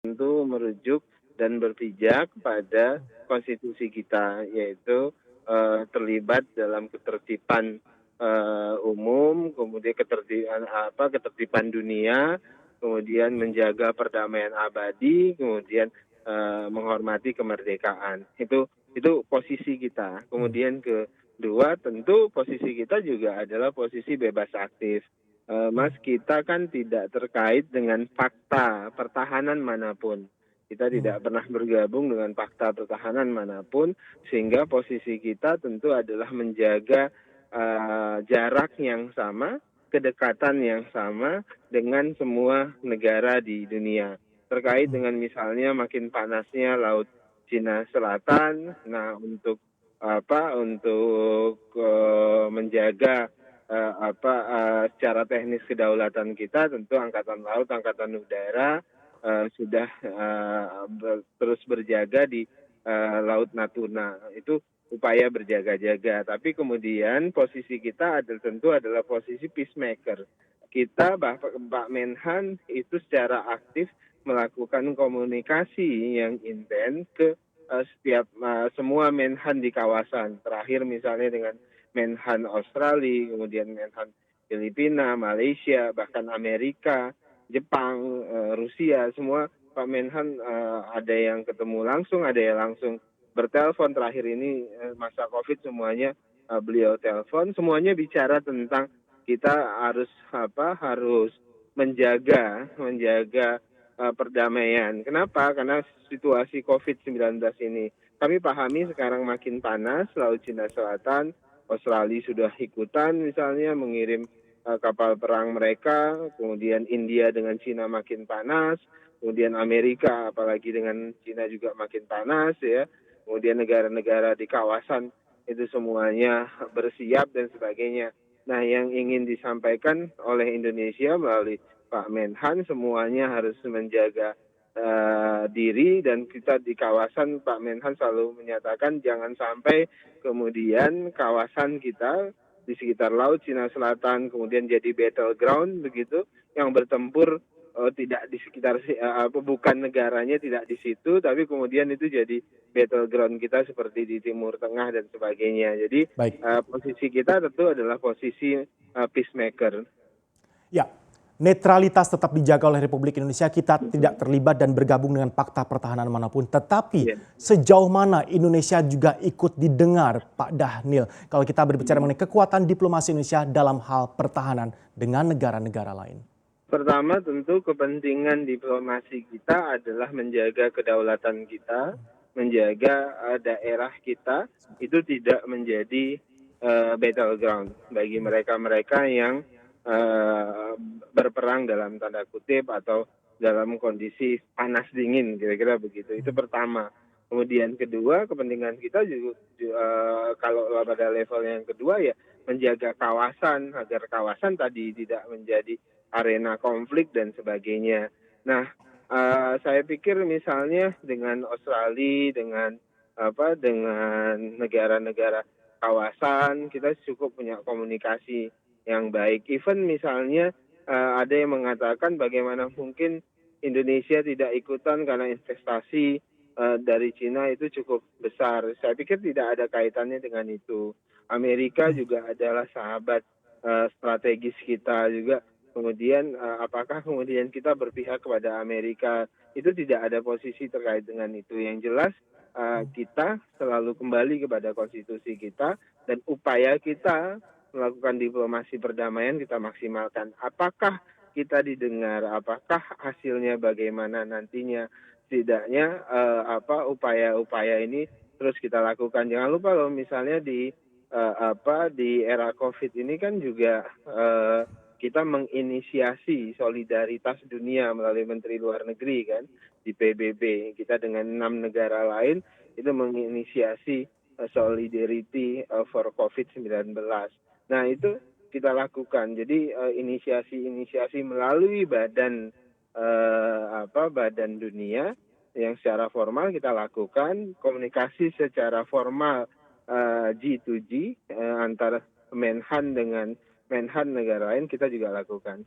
tentu merujuk dan berpijak pada konstitusi kita, yaitu terlibat dalam ketertiban umum, kemudian ketertiban dunia, kemudian menjaga perdamaian abadi, kemudian menghormati kemerdekaan. Itu posisi kita. Kemudian kedua, tentu posisi kita juga adalah posisi bebas aktif. Mas, kita kan tidak terkait dengan fakta pertahanan manapun. Kita tidak pernah bergabung dengan fakta pertahanan manapun, sehingga posisi kita tentu adalah menjaga jarak yang sama, kedekatan yang sama dengan semua negara di dunia. Terkait dengan misalnya makin panasnya Laut Cina Selatan, nah untuk menjaga secara teknis kedaulatan kita, tentu Angkatan Laut, Angkatan Udara sudah terus berjaga di Laut Natuna. Itu upaya berjaga-jaga. Tapi kemudian posisi kita tentu adalah posisi peacemaker. Kita, Pak Menhan, itu secara aktif melakukan komunikasi yang intens ke setiap semua Menhan di kawasan. Terakhir misalnya dengan Menhan Australia, kemudian Menhan Filipina, Malaysia, bahkan Amerika, Jepang, Rusia, semua Pak Menhan ada yang ketemu langsung, ada yang langsung bertelepon. Terakhir ini masa COVID semuanya beliau telepon, semuanya bicara tentang kita harus menjaga perdamaian. Kenapa? Karena situasi COVID-19 ini kami pahami sekarang makin panas, Laut Cina Selatan, Australia sudah ikutan misalnya mengirim kapal perang mereka, kemudian India dengan Cina makin panas, kemudian Amerika apalagi dengan Cina juga makin panas ya, kemudian negara-negara di kawasan itu semuanya bersiap dan sebagainya. Nah, yang ingin disampaikan oleh Indonesia melalui Pak Menhan, semuanya harus menjaga diri, dan kita di kawasan, Pak Menhan selalu menyatakan jangan sampai kemudian kawasan kita di sekitar Laut Cina Selatan kemudian jadi battleground begitu, yang bertempur tidak di sekitar bukan negaranya, tidak di situ, tapi kemudian itu jadi battleground kita seperti di Timur Tengah dan sebagainya. Jadi posisi kita tentu adalah posisi peacemaker. Ya, netralitas tetap dijaga oleh Republik Indonesia, kita tidak terlibat dan bergabung dengan fakta pertahanan manapun. Tetapi sejauh mana Indonesia juga ikut didengar, Pak Dhanil, kalau kita berbicara mengenai kekuatan diplomasi Indonesia dalam hal pertahanan dengan negara-negara lain? Pertama, tentu kepentingan diplomasi kita adalah menjaga kedaulatan kita, menjaga daerah kita itu tidak menjadi battleground bagi mereka-mereka yang berperang dalam tanda kutip atau dalam kondisi panas dingin, kira-kira begitu. Itu pertama. Kemudian kedua, kepentingan kita juga kalau pada level yang kedua ya menjaga kawasan agar kawasan tadi tidak menjadi arena konflik dan sebagainya. Nah, saya pikir misalnya dengan Australia, dengan negara-negara kawasan, kita cukup punya komunikasi yang baik. Even misalnya ada yang mengatakan bagaimana mungkin Indonesia tidak ikutan karena investasi dari Cina itu cukup besar. Saya pikir tidak ada kaitannya dengan itu. Amerika juga adalah sahabat strategis kita juga. Kemudian apakah kemudian kita berpihak kepada Amerika, itu tidak ada posisi terkait dengan itu. Yang jelas kita selalu kembali kepada konstitusi kita, dan upaya kita melakukan diplomasi perdamaian kita maksimalkan. Apakah kita didengar, apakah hasilnya bagaimana nantinya, setidaknya upaya-upaya ini terus kita lakukan. Jangan lupa loh, misalnya di era COVID ini kan juga kita menginisiasi solidaritas dunia melalui Menteri Luar Negeri kan, di PBB. Kita dengan 6 negara lain itu menginisiasi solidarity for COVID-19. Nah, itu kita lakukan. Jadi inisiasi-inisiasi melalui badan dunia yang secara formal kita lakukan, komunikasi secara formal G2G antara Menhan dengan Menhan negara lain kita juga lakukan.